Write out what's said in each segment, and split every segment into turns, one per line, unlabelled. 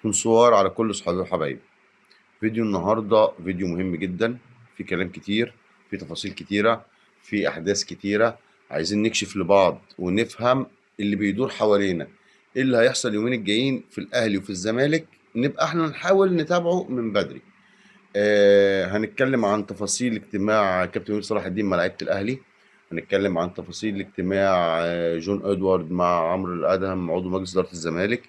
بونسوار على كل صحابي وحبايبي. فيديو النهارده فيديو مهم جدا، في كلام كتير، في تفاصيل كتيرة، في أحداث كتيرة. عايزين نكشف لبعض ونفهم اللي بيدور حوالينا، ايه اللي هيحصل اليومين الجايين في الأهلي وفي الزمالك، نبقى احنا نحاول نتابعه من بدري. هنتكلم عن تفاصيل اجتماع كابتن وليد صلاح الدين مع لعيبة الأهلي. هنتكلم عن تفاصيل اجتماع جون ادوارد مع عمرو الأدهم عضو مجلس إدارة الزمالك.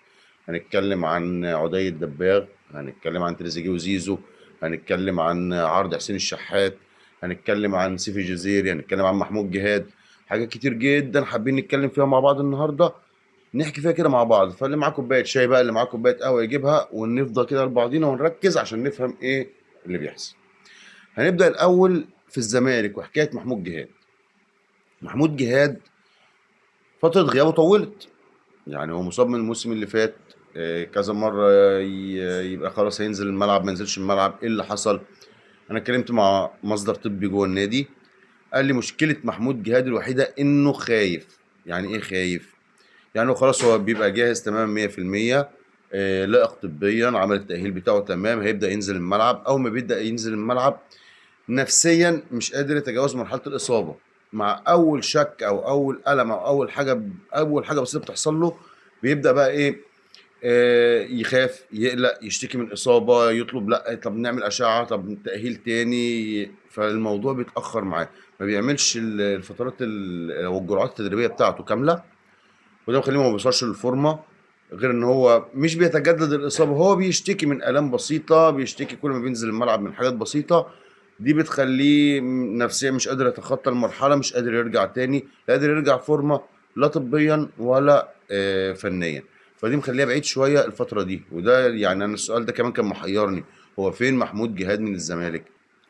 هنتكلم عن عدي الدباغ، هنتكلم عن تريزيجيه وزيزو، هنتكلم عن عرض حسين الشحات، هنتكلم عن سيف الجزيري، هنتكلم عن محمود جهاد. حاجات كتير جدا حابين نتكلم فيها مع بعض النهارده، نحكي فيها كده مع بعض. فاللي معاه كوبايه شاي بقى، اللي معاه كوبايه قهوه يجيبها، ونفضل كده لبعضينا ونركز عشان نفهم ايه اللي بيحصل. هنبدأ الأول في الزمالك وحكاية محمود جهاد. محمود جهاد فترة غيابه طولت، يعني هو مصاب من الموسم اللي فات. كذا مرة يبقى خلاص هينزل الملعب، ما ينزلش الملعب، ايه اللي حصل؟ انا اتكلمت مع مصدر طبي جوه النادي، قال لي مشكلة محمود جهاد الوحيدة انه خايف. يعني ايه خايف؟ يعني هو خلاص هو بيبقى جاهز تماما 100%، لائق طبيا، عمل التأهيل بتاعه تمام، هيبدأ ينزل الملعب. أول ما بيبدأ ينزل الملعب نفسيا مش قادر يتجاوز مرحلة الإصابة. مع أول شك أو أول ألم أو أول حاجة بسيطة بتحصل له، بيبدأ بقى إيه؟ يخاف، يقلق، يشتكي من إصابة، يطلب لا طب نعمل أشعة، طب تأهيل تاني. فالموضوع بيتأخر معاه، ما بيعملش الفترات أو الجرعات التدريبية بتاعته كاملة. وده مخليه ما بيوصلش للفورمه. غير ان هو مش بيتجدد الاصابه، هو بيشتكي من الام بسيطه، بيشتكي كل ما بينزل الملعب من حاجات بسيطه. دي بتخليه نفسيا مش قادر يتخطى المرحله، مش قادر يرجع تاني، لا قادر يرجع فورمه، لا طبيا ولا فنيا. فدي مخليها بعيد شويه الفتره دي. وده يعني انا السؤال ده كمان كان محيرني، هو فين محمود جهاد من الزمالك؟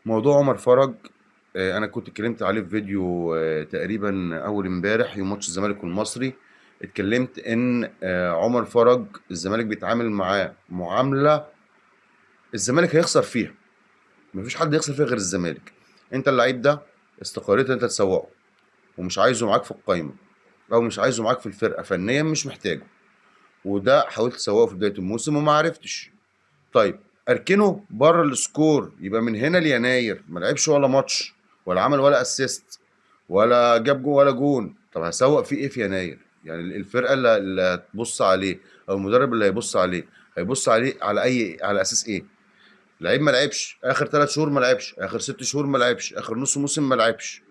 موضوع عمر فرج، انا كنت اتكلمت عليه في فيديو تقريبا اول امبارح يوم ماتش الزمالك والمصري. اتكلمت ان عمر فرج الزمالك بيتعامل معاه معامله الزمالك هيخسر فيها، مفيش حد يخسر فيها غير الزمالك. انت اللعيب ده استقريت انت تسوقه، ومش عايزه معاك في القايمه، او مش عايزه معاك في الفرقه فنيا، مش محتاجه. وده حاولت تسوقه في بدايه الموسم وما عرفتش. طيب اركنه بره السكور، يبقى من هنا ليناير ما لعبش ولا ماتش، ولا عمل ولا اسيست، ولا جاب جون ولا جون. طب هسوق فيه ايه في يناير؟ يعني الفرقه اللي هتبص عليه، او المدرب اللي هيبص عليه، هيبص عليه على اي، على اساس ايه؟ لعيب ما لعبش اخر 3 شهور، ما لعبش اخر 6 شهور، ما لعبش اخر نص موسم، ما لعبش.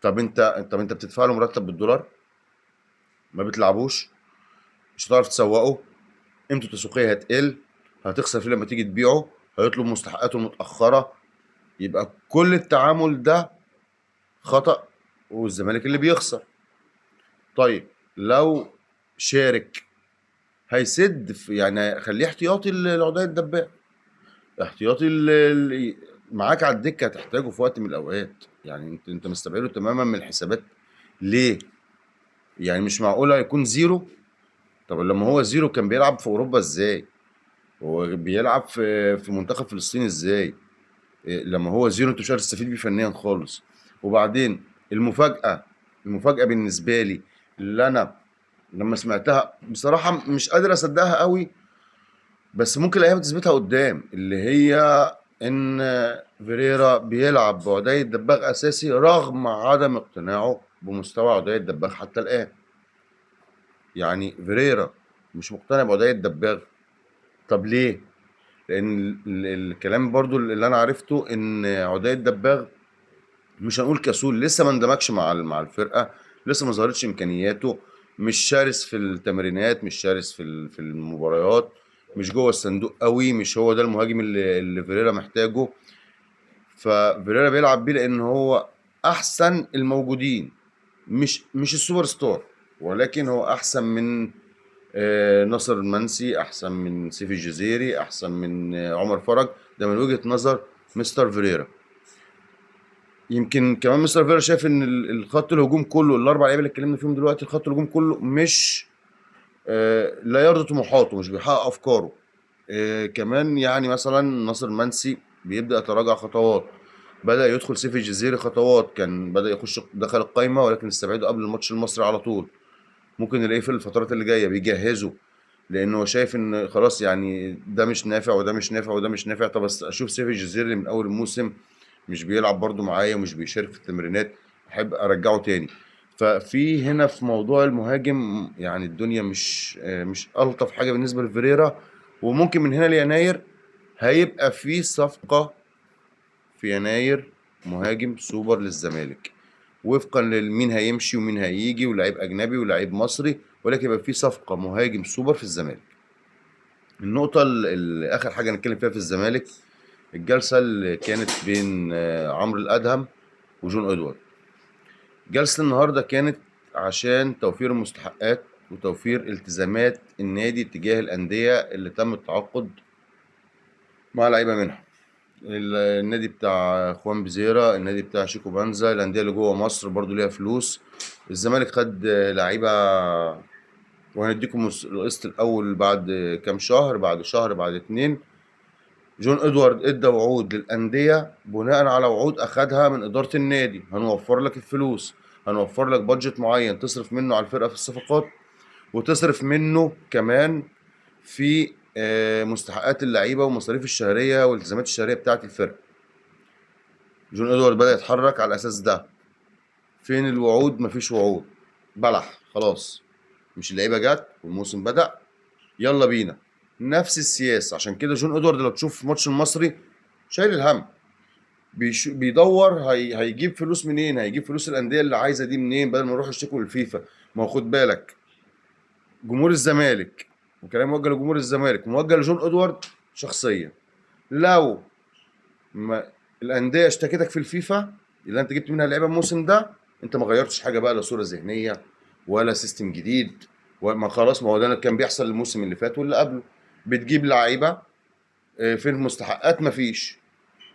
طب انت بتدفع له مرتب بالدولار؟ ما بتلعبوش، مش هتعرف تسوقه، قيمته التسويقيه هتقل، هتخسر فيه لما تيجي تبيعه، هيطلب مستحقاته متاخره. يبقى كل التعامل ده خطأ، والزمالك اللي بيخسر. طيب لو شارك هيسد في، يعني خليه احتياطي لعدي الدباغ، احتياطي معاك على الدكه هتحتاجه في وقت من الاوقات. يعني انت مستبعده تماما من الحسابات. ليه؟ يعني مش معقول هيكون زيرو. طب لما هو زيرو كان بيلعب في اوروبا ازاي؟ هو بيلعب في منتخب فلسطين ازاي؟ لما هو زيرو انت مش قادر تستفيد بيه فنيا خالص. وبعدين المفاجاه بالنسبه لي، اللي انا لما سمعتها بصراحه مش قادر اصدقها قوي، بس ممكن الايام تثبتها قدام، اللي هي ان فيريرا بيلعب بعدي الدباغ اساسي رغم عدم اقتناعه بمستوى عدي الدباغ حتى الان. يعني فيريرا مش مقتنع بعدي الدباغ. طب ليه؟ لان الكلام برضو اللي انا عرفته ان عدي الدباغ، مش هنقول كسول، لسه ما اندمجش مع الفرقه، لسه ما ظهرتش امكانياته، مش شرس في التمرينات، مش شرس في المباريات، مش جوه الصندوق قوي، مش هو ده المهاجم اللي فيريرا محتاجه. ففيريرا بيلعب بيه لان هو احسن الموجودين، مش السوبر ستار، ولكن هو احسن من ناصر المنسي، احسن من سيف الجزيري، احسن من عمر فرج. ده من وجهة نظر مستر فيريرا. يمكن كمان مستر فيرا شايف ان الخط الهجوم كله، الاربع لعيبه اللي اتكلمنا فيهم دلوقتي، الخط الهجوم كله مش لا يرضي طموحاته، مش بيحقق افكاره. كمان يعني مثلا ناصر منسي بيبدا يتراجع خطوات، بدا يدخل سيف الجزيري خطوات، كان بدا يخش دخل القايمه ولكن استبعده قبل الماتش المصري على طول. ممكن نلاقيه في الفترات اللي جايه بيجهزه لانه شايف ان خلاص يعني ده مش نافع وده مش نافع وده مش نافع. طب بس اشوف سيف الجزيري اللي من اول الموسم مش بيلعب برضو معايا ومش بيشارك في التمرينات، احب ارجعه تاني. ففي هنا في موضوع المهاجم يعني الدنيا مش الطف حاجه بالنسبه لفيريرا. وممكن من هنا ليناير هيبقى في صفقه في يناير، مهاجم سوبر للزمالك، وفقا لمين هيمشي ومين هيجي، ولاعيب اجنبي ولاعيب مصري، ولكن يبقى في صفقه مهاجم سوبر في الزمالك. النقطه اخر حاجه نتكلم فيها في الزمالك، الجلسه اللي كانت بين عمرو الادهم وجون ادوارد. جلسه النهارده كانت عشان توفير المستحقات وتوفير التزامات النادي تجاه الانديه اللي تم التعاقد مع لعيبه منها. النادي بتاع خوان بزيرا، النادي بتاع شيكو بانزا، الانديه اللي جوه مصر برضو ليها فلوس. الزمالك خد لعيبه، وهنديكم القسط الاول بعد كام شهر، بعد شهر، بعد اتنين. جون ادوارد ادى وعود للانديه بناء على وعود اخدها من اداره النادي، هنوفر لك الفلوس، هنوفر لك بادجت معين تصرف منه على الفرقه في الصفقات، وتصرف منه كمان في مستحقات اللعيبه والمصاريف الشهريه والالتزامات الشهريه بتاعه الفرقه. جون ادوارد بدأ يتحرك على الاساس ده. فين الوعود؟ مفيش وعود، بلح خلاص. مش اللعيبه جت والموسم بدأ، يلا بينا. نفس السياسه. عشان كده جون ادوارد لو تشوف في ماتش المصري شايل الهم، بيدور هيجيب فلوس منين، هيجيب فلوس الانديه اللي عايزه دي منين، بدل ما يروح يشتكوا للفيفا. ما هو خد بالك، جمهور الزمالك، وكلام موجه لجمهور الزمالك موجه لجون ادوارد شخصيا، لو ما الانديه اشتكتك في الفيفا اللي انت جبت منها لعيبه الموسم ده، انت ما غيرتش حاجه بقى، لا صوره ذهنيه ولا سيستم جديد. وما خلاص، ما هو ده كان بيحصل الموسم اللي فات واللي قبله. بتجيب لعيبه، فين المستحقات؟ مفيش.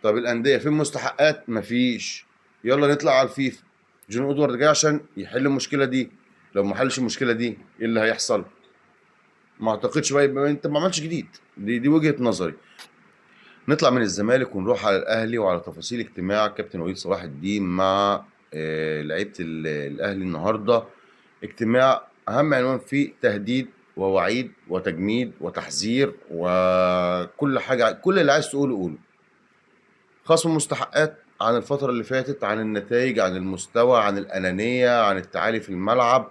طب الانديه فين المستحقات؟ مفيش. يلا نطلع على الفيفا. جون ادوارد جاي عشان يحل المشكله دي. لو ما حلش المشكله دي ايه اللي هيحصل؟ ما اعتقدش بقى، يبقى انت ما عملتش جديد. دي وجهه نظري. نطلع من الزمالك ونروح على الاهلي وعلى تفاصيل اجتماع كابتن وليد صلاح الدين مع لعيبه الاهلي النهارده. اجتماع اهم عنوان فيه تهديد ووعيد وتجميد وتحذير وكل حاجه، كل اللي عايز تقوله قوله. خصم مستحقات عن الفتره اللي فاتت، عن النتائج، عن المستوى، عن الانانيه، عن التعالي في الملعب،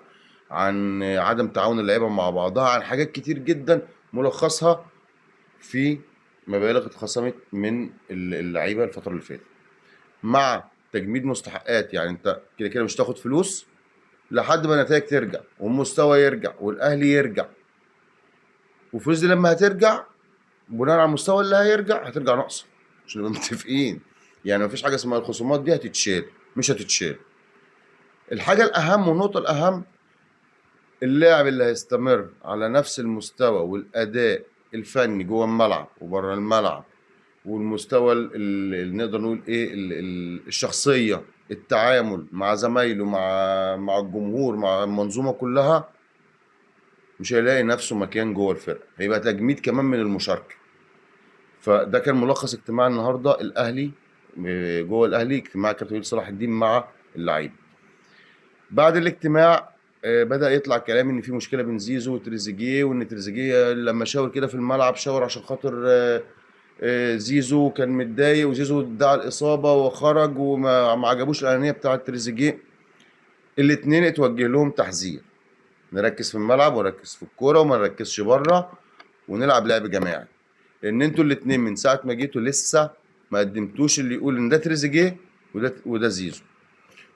عن عدم تعاون اللعيبه مع بعضها، عن حاجات كتير جدا ملخصها في مبالغ اتخصمت من اللعيبه الفتره اللي فاتت، مع تجميد مستحقات. يعني انت كده كده مش تاخد فلوس لحد ما النتائج ترجع والمستوى يرجع والاهلي يرجع. والفلوس دي لما هترجع بناء على المستوى اللي هيرجع هترجع ناقصه، عشان نبقى متفقين. يعني مفيش حاجه اسمها الخصومات دي هتتشال، مش هتتشال. الحاجه الاهم والنقطه الاهم، اللاعب اللي هيستمر على نفس المستوى والاداء الفني جوه الملعب وبره الملعب، والمستوى اللي نقدر نقول ايه الشخصيه، التعامل مع زمايله، مع الجمهور، مع المنظومه كلها، مش هيلاقي نفسه مكان جوه الفرقه، هيبقى تجميد كمان من المشاركه. فده كان ملخص اجتماع النهارده الاهلي، جوه الاهلي، اجتماع كابتن وليد صلاح الدين مع اللعيبه. بعد الاجتماع بدأ يطلع كلام ان في مشكله بين زيزو وتريزيجيه، وان تريزيجيه لما شاور كده في الملعب شاور عشان خاطر زيزو كان متضايق، وزيزو ادعى الاصابه وخرج وما عجبوش الانانيه بتاعه تريزيجيه. الاثنين اتوجه لهم تحذير، نركز في الملعب ونركز في الكوره وما نركزش بره، ونلعب لعب جماعي. لان انتوا الاثنين من ساعه ما جيتوا لسه ما قدمتوش اللي يقول ان ده تريزيجيه وده زيزو.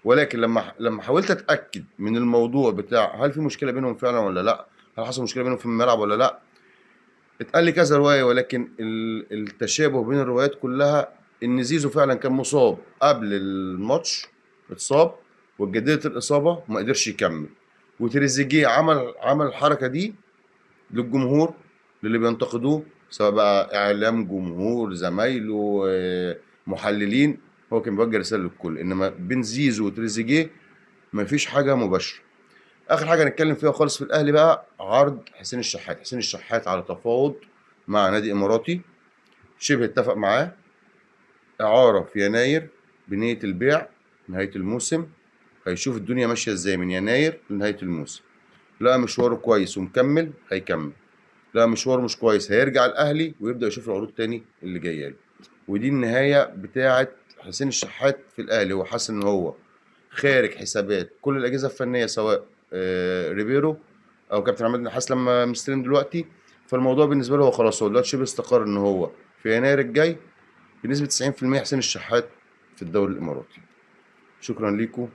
ولكن لما حاولت اتاكد من الموضوع بتاع هل في مشكله بينهم فعلا ولا لا، هل حصل مشكله بينهم في الملعب ولا لا، اتقال لي كذا روايه، ولكن التشابه بين الروايات كلها ان زيزو فعلا كان مصاب قبل الماتش، اتصاب واتجددت الاصابه وما قدرش يكمل. وتريزيجيه عمل الحركه دي للجمهور، للي بينتقدوه، سواء بقى اعلام، جمهور، زمايله، محللين. هو كان بيوجه رساله للكل، انما بين زيزو وتريزيجيه مفيش حاجه مباشره. اخر حاجه نتكلم فيها خالص في الاهلي بقى، عرض حسين الشحات. حسين الشحات على تفاوض مع نادي اماراتي، شبه اتفق معاه اعاره في يناير بنيه البيع نهايه الموسم. هيشوف الدنيا ماشيه ازاي من يناير لنهايه الموسم. لا مشواره كويس ومكمل، هيكمل. لا مشوار مش كويس، هيرجع الاهلي ويبدا يشوف العروض تاني اللي جايه له. ودي النهايه بتاعه حسين الشحات في الاهلي. هو حاسس ان هو خارج حسابات كل الاجهزه الفنيه، سواء ريبيرو او كابتن عماد النحاس لما مستلم دلوقتي. فالموضوع بالنسبه له هو خلاص، هو دلوقتي شبه استقر ان هو في يناير الجاي بنسبه 90% حسين الشحات في الدوري الاماراتي. شكرا ليكم.